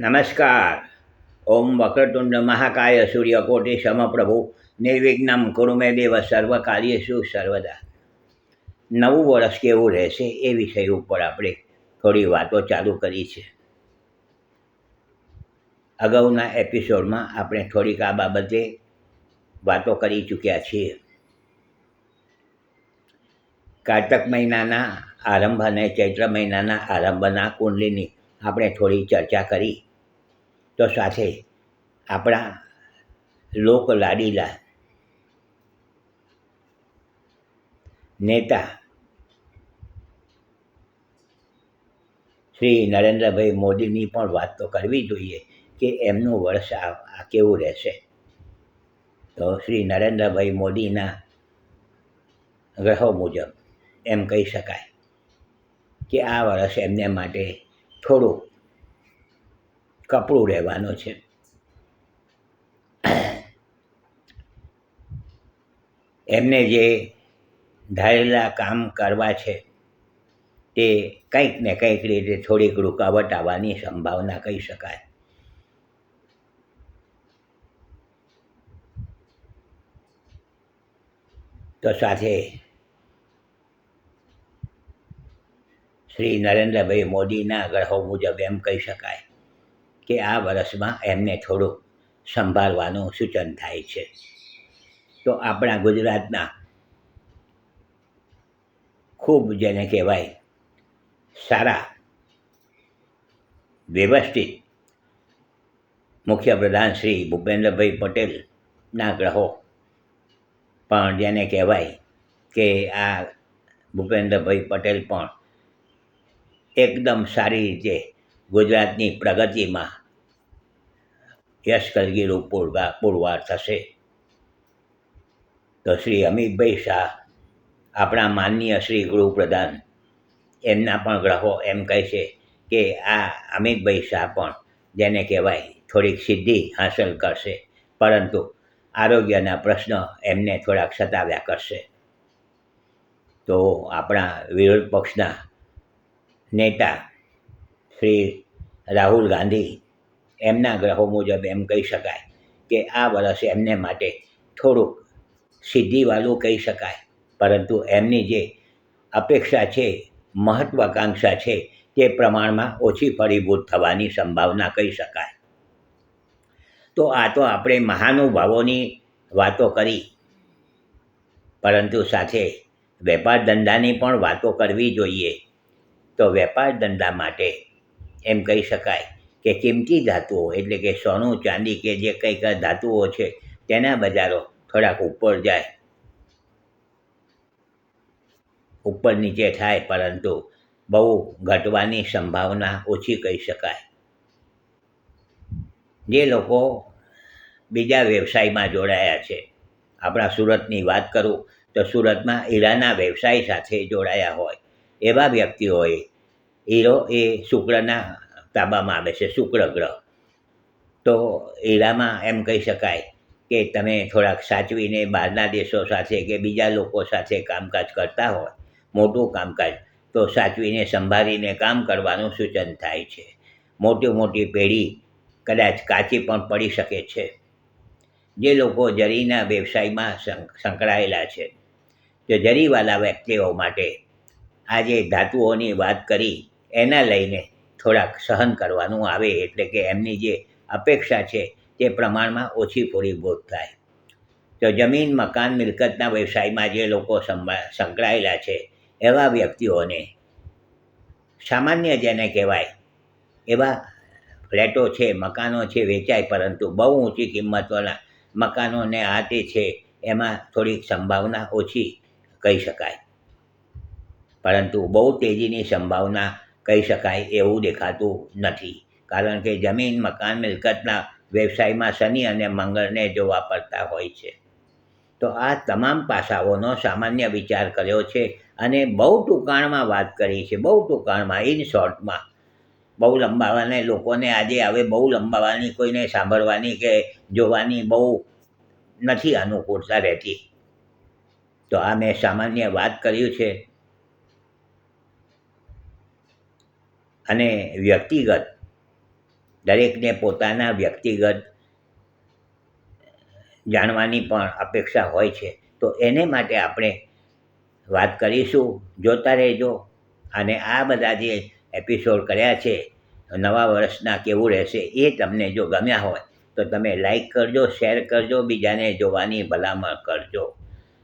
નમસ્કાર. ઓમ વક્રતુંડ મહાકાય સૂર્યકોટિ સમપ્રભુ નિર્વિઘ્નમ કુરુ મે દેવ સર્વકાર્યેષુ સર્વદા. નવું વર્ષ કેવું રહેશે એ વિષય ઉપર આપણે થોડી વાતો ચાલુ કરી છે. અગાઉના એપિસોડમાં આપણે થોડીક આ બાબતે વાતો કરી ચૂક્યા છીએ. કારતક મહિનાના આરંભ અને ચૈત્ર મહિનાના આરંભના કુંડલીની આપણે થોડી ચર્ચા કરી. તો સાથે આપણા લોકલાડીલા નેતા શ્રી નરેન્દ્રભાઈ મોદીની પણ વાત તો કરવી જોઈએ કે એમનું વર્ષ આ કેવું રહેશે. તો શ્રી નરેન્દ્રભાઈ મોદીના ગ્રહો મુજબ એમ કહી શકાય કે આ વર્ષ એમને માટે થોડું કપડું રહેવાનું છે. એમને જે ધારેલા કામ કરવા છે તે કંઈક ને કંઈક રીતે થોડીક રૂકાવટ આવવાની સંભાવના કહી શકાય. તો સાથે શ્રી નરેન્દ્રભાઈ મોદીના ગ્રહો મુજબ એમ કહી શકાય કે આ વર્ષમાં એમને થોડું સંભાળવાનું સૂચન થાય છે. તો આપણા ગુજરાતના ખૂબ જેને કહેવાય સારા વ્યવસ્થિત મુખ્યપ્રધાન શ્રી ભૂપેન્દ્રભાઈ પટેલના ગ્રહો પણ જેને કહેવાય કે આ ભૂપેન્દ્રભાઈ પટેલ પણ એકદમ સારી રીતે ગુજરાતની પ્રગતિમાં યશકલગીરું પુરવાર થશે. તો શ્રી અમિતભાઈ શાહ આપણા માનનીય શ્રી ગૃહપ્રધાન એમના પણ ગ્રહો એમ કહે છે કે આ અમિતભાઈ શાહ પણ જેને કહેવાય થોડીક સિદ્ધિ હાંસલ કરશે, પરંતુ આરોગ્યના પ્રશ્ન એમને થોડાક સતાવ્યા કરશે. તો આપણા વિરોધ પક્ષના નેતા શ્રી રાહુલ ગાંધી એમના ગ્રહો મુજબ એમ કહી શકાય કે આ વર્ષ એમને માટે થોડુંક સિદ્ધિવાળું કહી શકાય, પરંતુ એમની જે અપેક્ષા છે, મહત્વાકાંક્ષા છે તે પ્રમાણમાં ઓછી ફળીભૂત થવાની સંભાવના કહી શકાય. તો આ તો આપણે મહાનુભાવોની વાતો કરી, પરંતુ સાથે વેપાર ધંધાની પણ વાતો કરવી જોઈએ. તો વેપાર ધંધા માટે એમ કહી શકાય કે કિંમતી ધાતુઓ એટલે કે સોનું ચાંદી કે જે કંઈક ધાતુઓ છે તેના બજારો થોડાક ઉપર જાય, ઉપર નીચે થાય, પરંતુ બહુ ઘટવાની સંભાવના ઓછી કહી શકાય. જે લોકો બીજા વ્યવસાયમાં જોડાયા છે, આપણા સુરતની વાત કરું તો સુરતમાં હીરાના વ્યવસાય સાથે જોડાયા હોય એવા વ્યક્તિઓએ હીરો એ શુક્રના તાબામાં આવે છે, શુક્ર ગ્રહ. તો હીરામાં એમ કહી શકાય કે તમે થોડાક સાચવીને બહારના દેશો સાથે કે બીજા લોકો સાથે કામકાજ કરતા હોય, મોટું કામકાજ, તો સાચવીને સંભાળીને કામ કરવાનું સૂચન થાય છે. મોટી મોટી પેઢી કદાચ કાચી પણ પડી શકે છે. જે લોકો જરીના વ્યવસાયમાં સંકળાયેલા છે, તો જરીવાળા વ્યક્તિઓ માટે આજે ધાતુઓની વાત કરી એના લઈને થોડાક સહન કરવાનું આવે, એટલે કે એમની જે અપેક્ષા છે તે પ્રમાણમાં ઓછી ફળીભૂત થાય. તો જમીન મકાન મિલકતના વ્યવસાયમાં જે લોકો સંકળાયેલા છે એવા વ્યક્તિઓને સામાન્ય જેને કહેવાય એવા ફ્લેટો છે, મકાનો છે વેચાય, પરંતુ બહુ ઊંચી કિંમતોના મકાનોને આ તે છે એમાં થોડીક સંભાવના ઓછી કહી શકાય. પરંતુ બહુ તેજીની સંભાવના કહી શકાય એવું દેખાતું નથી, કારણ કે જમીન મકાન મિલકતના વ્યવસાયમાં શનિ અને મંગળને જોવા પડતા હોય છે. તો આ તમામ પાસાઓનો સામાન્ય વિચાર કર્યો છે અને બહુ ટૂંકાણમાં વાત કરી છે, બહુ ટૂંકાણમાં, ઇન શોર્ટમાં. બહુ લંબાવાને લોકોને આજે હવે બહુ લંબાવાની કોઈને સાંભળવાની કે જોવાની બહુ નથી અનુકૂળતા રહેતી. તો આ મેં સામાન્ય વાત કર્યું છે. અને વ્યક્તિગત દરેકને પોતાના વ્યક્તિગત જાણવાની પણ અપેક્ષા હોય છે, તો એને માટે આપણે વાત કરીશું. જોતા રહેજો. અને આ બધા જે એપિસોડ કર્યા છે નવા વર્ષના કેવું રહેશે એ તમને જો ગમ્યા હોય તો તમે લાઈક કરજો, શેર કરજો, બીજાને જોવાની ભલામણ કરજો.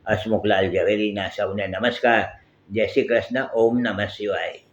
હસમુખલાલ ઝવેરીના સૌને નમસ્કાર. જય શ્રી કૃષ્ણ. ઓમ નમઃ શિવાય.